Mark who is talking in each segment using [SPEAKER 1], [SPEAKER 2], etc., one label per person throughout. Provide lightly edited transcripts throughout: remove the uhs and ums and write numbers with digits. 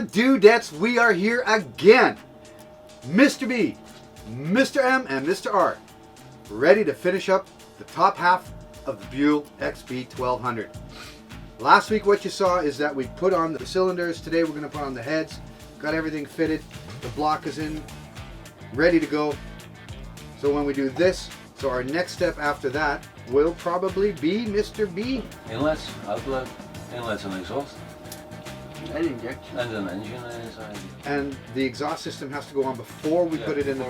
[SPEAKER 1] and dudettes, we are here again. Mr. B, Mr. M, and Mr. R, ready to finish up the top half of the Buell XB1200. Last week what you saw is that we put on the cylinders. Today we're going to put on the heads. Got everything fitted. The block is in, ready to go. So when we do this, so our next step after that will probably be Mr. B.
[SPEAKER 2] Inlets, outlet, inlets and exhaust.
[SPEAKER 3] And injection.
[SPEAKER 2] And an engine inside.
[SPEAKER 1] And the exhaust system has to go on before we put it in the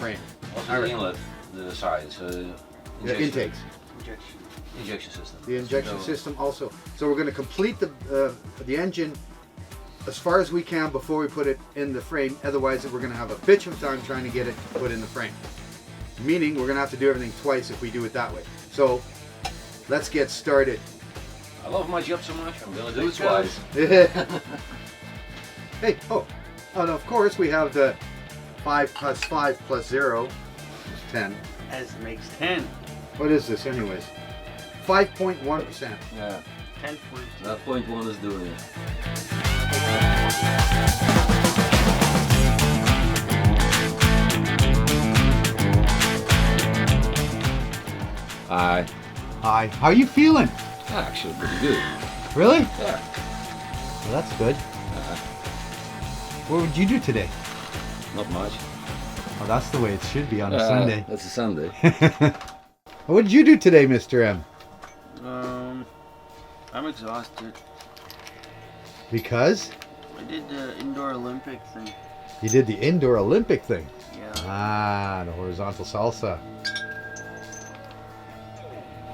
[SPEAKER 1] frame.
[SPEAKER 2] Also the inlet, the sides.
[SPEAKER 1] The intakes.
[SPEAKER 2] Injection system.
[SPEAKER 1] The injection system also. So we're going to complete the engine as far as we can before we put it in the frame. Otherwise we're going to have a bitch of time trying to get it put in the frame. Meaning we're going to have to do everything twice if we do it that way. So let's get started.
[SPEAKER 2] I love my job so much, I'm going to do it twice.
[SPEAKER 1] Hey, and of course we have the 5 plus 5 plus 0 is 10.
[SPEAKER 3] As makes 10.
[SPEAKER 1] What is this anyways? 5.1%.
[SPEAKER 2] Yeah.
[SPEAKER 3] 10 points.
[SPEAKER 2] That 0.1 is doing it. Hi.
[SPEAKER 1] Hi. How are you feeling?
[SPEAKER 2] Actually pretty good.
[SPEAKER 1] Really?
[SPEAKER 2] Yeah.
[SPEAKER 1] Well, that's good. What would you do today?
[SPEAKER 2] Not much.
[SPEAKER 1] Oh, that's the way it should be on a Sunday.
[SPEAKER 2] That's a Sunday.
[SPEAKER 1] What did you do today, Mr. M?
[SPEAKER 3] I'm exhausted.
[SPEAKER 1] Because?
[SPEAKER 3] I did the indoor Olympic thing.
[SPEAKER 1] You did the indoor Olympic thing?
[SPEAKER 3] Yeah.
[SPEAKER 1] Ah, the horizontal salsa.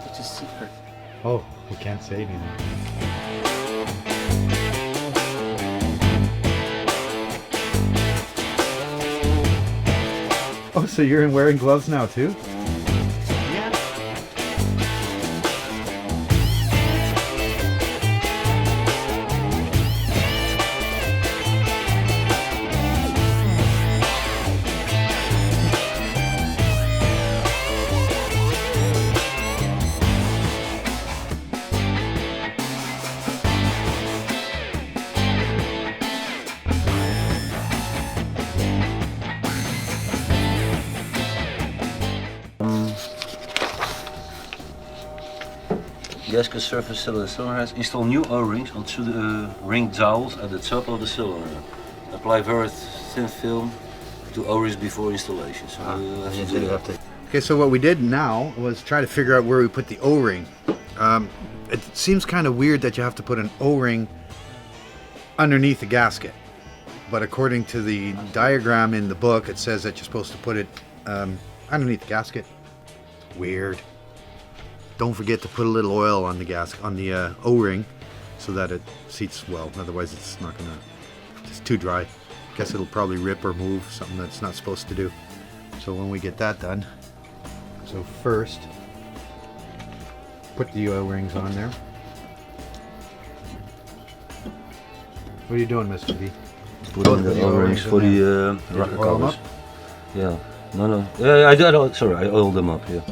[SPEAKER 3] It's a secret.
[SPEAKER 1] Oh, we can't say anything. Oh, so you're wearing gloves now too?
[SPEAKER 3] Yeah.
[SPEAKER 2] Gasket surface cylinder heads. Install new O-rings onto the ring dowels at the top of the cylinder. Apply very thin film to O-rings before installation. So
[SPEAKER 1] Okay, so what we did now was try to figure out where we put the O-ring. It seems kind of weird that you have to put an O-ring underneath the gasket. But according to the diagram in the book, it says that you're supposed to put it underneath the gasket. Weird. Don't forget to put a little oil on the O-ring so that it seats well. Otherwise it's not gonna, it's too dry. Guess it'll probably rip or move, something that's not supposed to do. So when we get that done, so first put the O-rings on there. What are you doing, Mr. B?
[SPEAKER 2] Putting the O-rings for the rocker covers. Yeah. No. Yeah, I did. Sorry, I oiled them up. Yeah.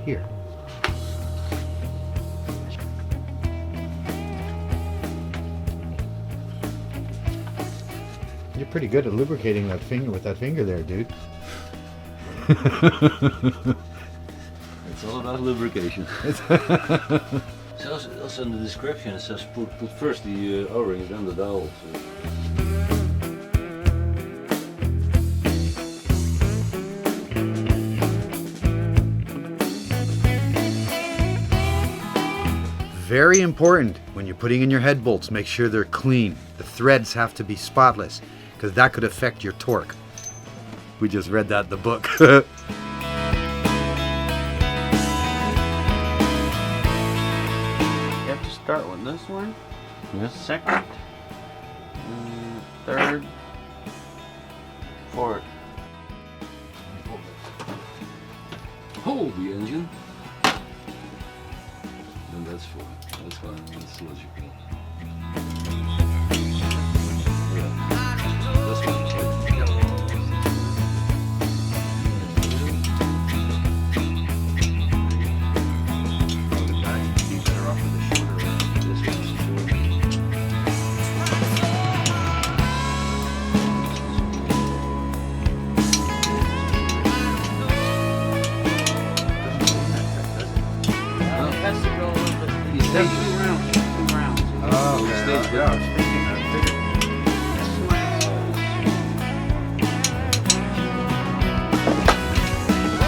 [SPEAKER 1] Here. You're pretty good at lubricating that finger with that finger there, dude.
[SPEAKER 2] It's all about lubrication. It's also in the description it says put first the O-rings, then the dowels.
[SPEAKER 1] Very important when you're putting in your head bolts, make sure they're clean. The threads have to be spotless because that could affect your torque. We just read that in the book.
[SPEAKER 3] You have to start with this one, second, third, fourth.
[SPEAKER 2] Hold the engine. And that's fine. That's fine. That's logical. Yeah. That's fine.
[SPEAKER 3] There's 2 rounds. 2 rounds.
[SPEAKER 1] Oh, okay. Yeah, I was thinking that.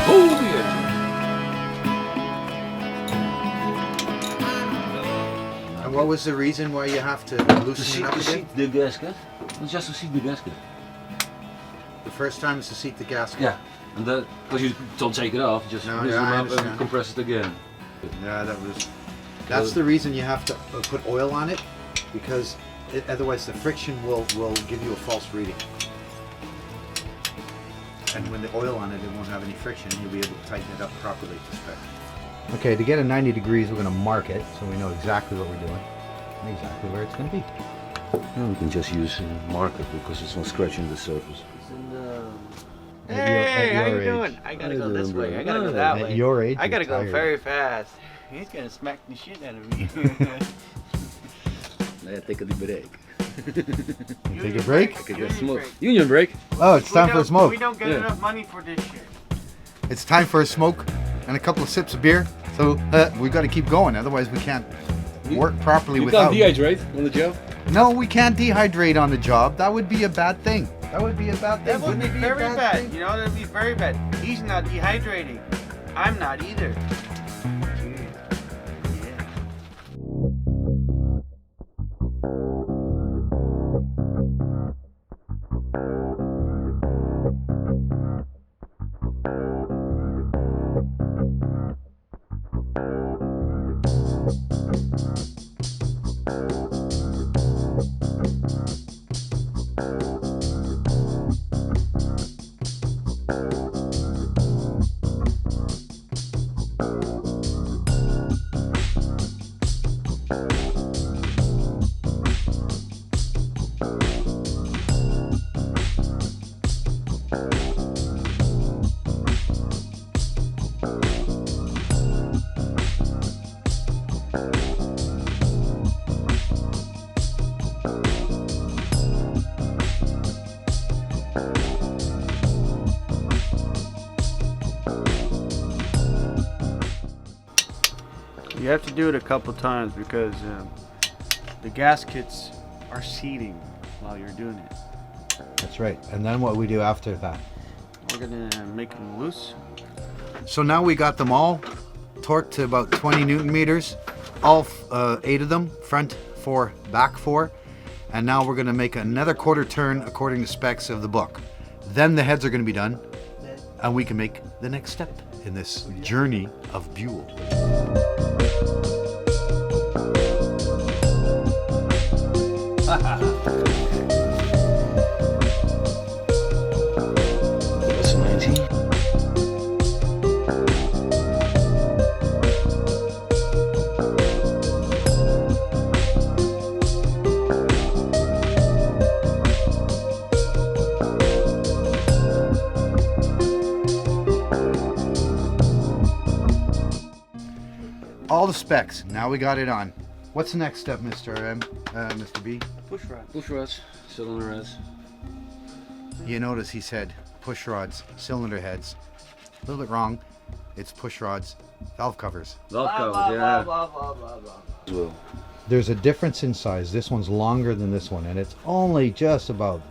[SPEAKER 2] Oh, yeah.
[SPEAKER 1] And what was the reason why you have to
[SPEAKER 2] To
[SPEAKER 1] loosen
[SPEAKER 2] seat,
[SPEAKER 1] it up
[SPEAKER 2] to
[SPEAKER 1] again?
[SPEAKER 2] seat the gasket. It's just to seat the gasket.
[SPEAKER 1] The first time is to seat the gasket.
[SPEAKER 2] Yeah, and that because you don't take it off, just
[SPEAKER 1] No,
[SPEAKER 2] loosen
[SPEAKER 1] yeah, I
[SPEAKER 2] them up
[SPEAKER 1] understand.
[SPEAKER 2] and compress it again.
[SPEAKER 1] Yeah, that's the reason you have to put oil on it, because otherwise the friction will give you a false reading. And when the oil on it, it won't have any friction, and you'll be able to tighten it up properly to spec. Okay, to get a 90 degrees, we're going to mark it so we know exactly what we're doing and exactly where it's going to be.
[SPEAKER 2] No, we can just use a marker because it's not scratching the surface.
[SPEAKER 3] Hey, how you
[SPEAKER 1] age.
[SPEAKER 3] doing? I gotta go this way. I gotta go
[SPEAKER 2] At
[SPEAKER 3] that
[SPEAKER 1] At
[SPEAKER 3] way.
[SPEAKER 1] your age,
[SPEAKER 3] I gotta
[SPEAKER 1] you're
[SPEAKER 3] go
[SPEAKER 1] tired.
[SPEAKER 3] very fast. He's gonna smack the shit out of me.
[SPEAKER 2] Yeah, take a deep break.
[SPEAKER 1] Take a break?
[SPEAKER 2] Union break.
[SPEAKER 1] Oh, it's time for a smoke.
[SPEAKER 3] We don't get
[SPEAKER 2] Yeah.
[SPEAKER 3] enough money for this shit.
[SPEAKER 1] It's time for a smoke and a couple of sips of beer. So we've got to keep going, otherwise we can't work properly
[SPEAKER 2] You
[SPEAKER 1] without.
[SPEAKER 2] can't dehydrate on the job.
[SPEAKER 1] No, we can't dehydrate on the job. That would be a bad thing. That would be a bad thing.
[SPEAKER 3] That would be
[SPEAKER 1] Wouldn't it
[SPEAKER 3] very
[SPEAKER 1] a
[SPEAKER 3] bad.
[SPEAKER 1] thing?
[SPEAKER 3] You know, that would be very bad. He's not dehydrating. I'm not either. You have to do it a couple times because the gaskets are seating while you're doing it.
[SPEAKER 1] That's right. And then what we do after that?
[SPEAKER 3] We're gonna make them loose.
[SPEAKER 1] So now we got them all torqued to about 20 Newton meters, all 8 of them, front 4, back 4. And now we're going to make another quarter turn according to specs of the book. Then the heads are going to be done, and we can make the next step in this journey of Buell.
[SPEAKER 2] That's a 19.
[SPEAKER 1] All the specs. Now we got it on. What's the next step, Mr. Mr. B?
[SPEAKER 3] Push rod.
[SPEAKER 2] Push rods, cylinder heads.
[SPEAKER 1] You notice he said push rods, cylinder heads. A little bit wrong. It's push rods, valve covers.
[SPEAKER 2] Valve
[SPEAKER 3] Blah,
[SPEAKER 2] covers,
[SPEAKER 3] blah,
[SPEAKER 2] yeah.
[SPEAKER 3] blah, blah, blah, blah.
[SPEAKER 2] As well.
[SPEAKER 1] There's a difference in size. This one's longer than this one, and it's only just about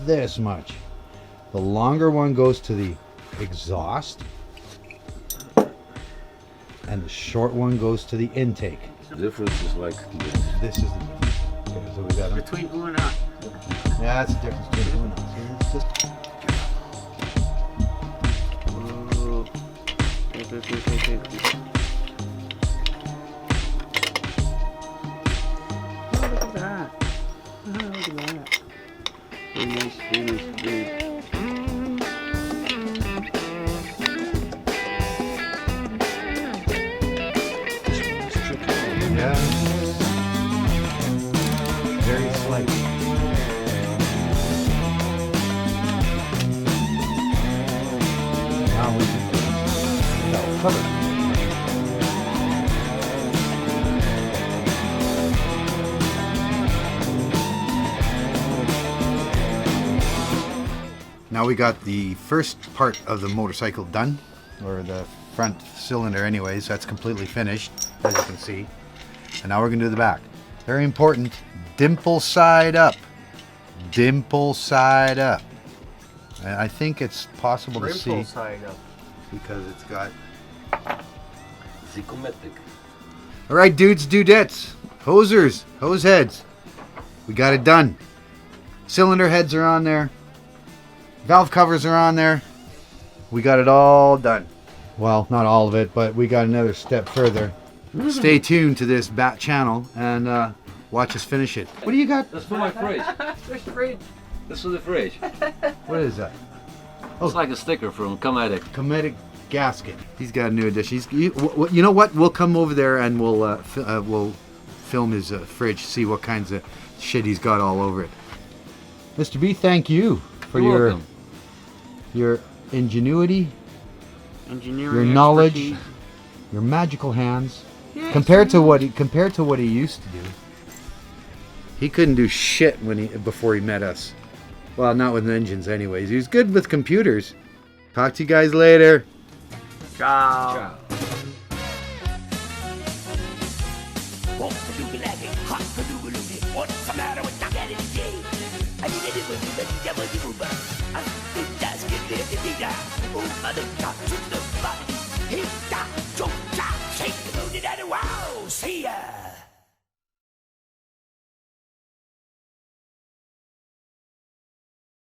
[SPEAKER 1] this much. The longer one goes to the exhaust, and the short one goes to the intake.
[SPEAKER 2] The difference is like this.
[SPEAKER 1] This is the difference. Okay, so we got them.
[SPEAKER 3] Between ooh and ah.
[SPEAKER 1] Yeah, that's the difference between two and this. It's just
[SPEAKER 3] Ooh. Okay. Oh, look at that. Oh, look at that. Very nice, very nice, very.
[SPEAKER 1] yeah, very slight. Now we can cover. Now we got the first part of the motorcycle done, or the front cylinder anyways, that's completely finished, as you can see. And now we're gonna do the back. Very important. Dimple side up. Dimple side up. And I think it's possible to see
[SPEAKER 3] Rimple side up.
[SPEAKER 1] because it's got.
[SPEAKER 2] Zygomatic.
[SPEAKER 1] All right, dudes, dudettes, hosers, hose heads. We got it done. Cylinder heads are on there. Valve covers are on there. We got it all done. Well, not all of it, but we got another step further. Stay tuned to this bat channel and watch us finish it. What do you got?
[SPEAKER 2] That's for my fridge.
[SPEAKER 4] There's the fridge.
[SPEAKER 2] That's for the fridge.
[SPEAKER 1] What is that?
[SPEAKER 2] It's like a sticker from Cometic.
[SPEAKER 1] Cometic gasket. He's got a new addition. You know what? We'll come over there and we'll film his fridge, see what kinds of shit he's got all over it. Mr. B, thank you for
[SPEAKER 2] You're welcome.
[SPEAKER 1] your ingenuity,
[SPEAKER 3] Engineering
[SPEAKER 1] your knowledge,
[SPEAKER 3] expertise.
[SPEAKER 1] your magical hands.
[SPEAKER 3] Yes,
[SPEAKER 1] Compared to what he used to do, he couldn't do shit before he met us. Well, not with engines, anyways. He was good with computers. Talk to you guys later.
[SPEAKER 3] Ciao.
[SPEAKER 2] Ciao.
[SPEAKER 5] What's the matter with that energy? I need it when you make devil you I think that's get there. Oh, mother, got to the body. He got to shake the moon and wow. See ya.